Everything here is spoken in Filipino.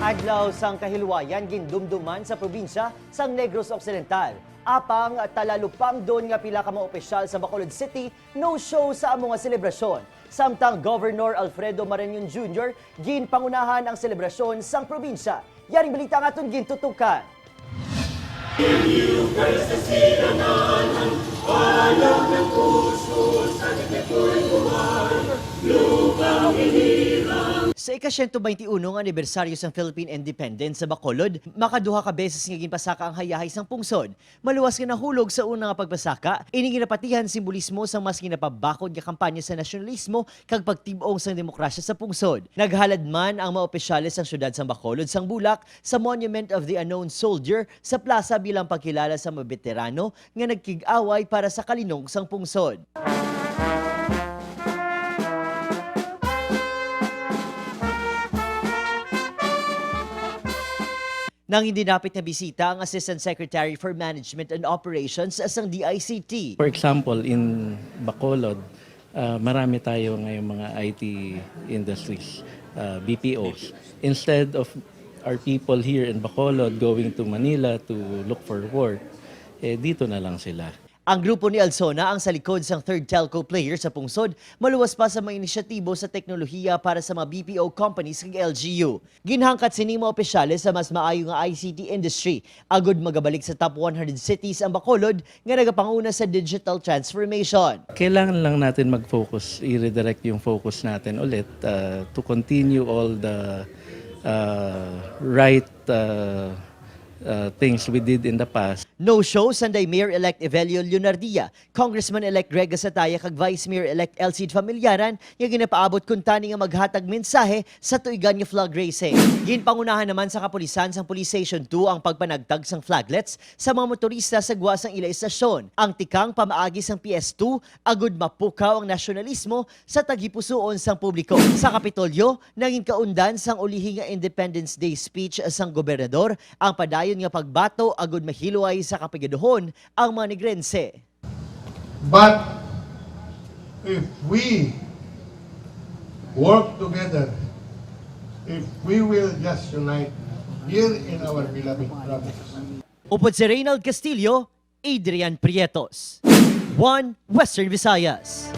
adlaw sang kahilwayan gindumduman sa probinsya sang Negros Occidental. Apang talalupang doon nga pila ka mga opisyal sa Bacolod City no show sa among nga selebrasyon. Samtang Governor Alfredo Marañon Jr. ginpangunahan ang selebrasyon sang probinsya. Yaring balita nga aton gintutukan. Sa ika-121 nga anibersaryo sang Philippine Independence sa Bacolod, makaduha ka beses nga ginpasaka ang hayahay sang pungsod. Maluwas nga nahulog sa una nga pagpasaka, ini ginapatihan simbolismo sang mas ginapabakod nga kampanya sa nasyonalismo kag pagtib-ong sang demokrasya sa pungsod. Naghalad man ang mga opisyales sang syudad sang Bacolod sang bulak sa Monument of the Unknown Soldier sa plaza bilang pagkilala sa mga veterano nga nagkig-away para sa kalinong sang pungsod. Nang hindi napit na bisita ang Assistant Secretary for Management and Operations sa DICT. For example, in Bacolod, marami tayo ngayong mga IT industries, BPOs. Instead of our people here in Bacolod going to Manila to look for work, dito na lang sila. Ang grupo ni Alzona ang sa likod sang third telco player sa pungsod, maluwas pa sa mga inisyatibo sa teknolohiya para sa mga BPO companies ng LGU. Ginhangkat sini mga opisyales sa mas maayo nga ICT industry, agud magabalik sa top 100 cities ang Bacolod nga nagapanguna sa digital transformation. Kailangan lang natin mag-focus, i-redirect yung focus natin ulit to continue all the right things we did in the past. No show Sunday Mayor-elect Evelio Leonardia, Congressman-elect Greg Gasataya kag Vice Mayor-elect Elcid Familiaran nga ginapaabot kun tani nga maghatag mensahe sa tuigan nga flag racing. Ginpangunahan naman sa kapulisan sang Police Station 2 ang pagpanagtag sang flaglets sa mga motorista sa guwa sang ila istasyon. Ang tikang pamaagi sang PS2 agud mapukaw ang nasyonalismo sa tagipusoon sang publiko. Sa Kapitolyo, naging kaundan sang ulihi nga Independence Day speech sang gobernador ang padayon nga pagbato agud mahilway sa kapigaduhon ang mga Negrense. But if we work together, if we will just unite here in our beloved province. Upod si Reynald Castillo, Adrian Prietos. 1 Western Visayas.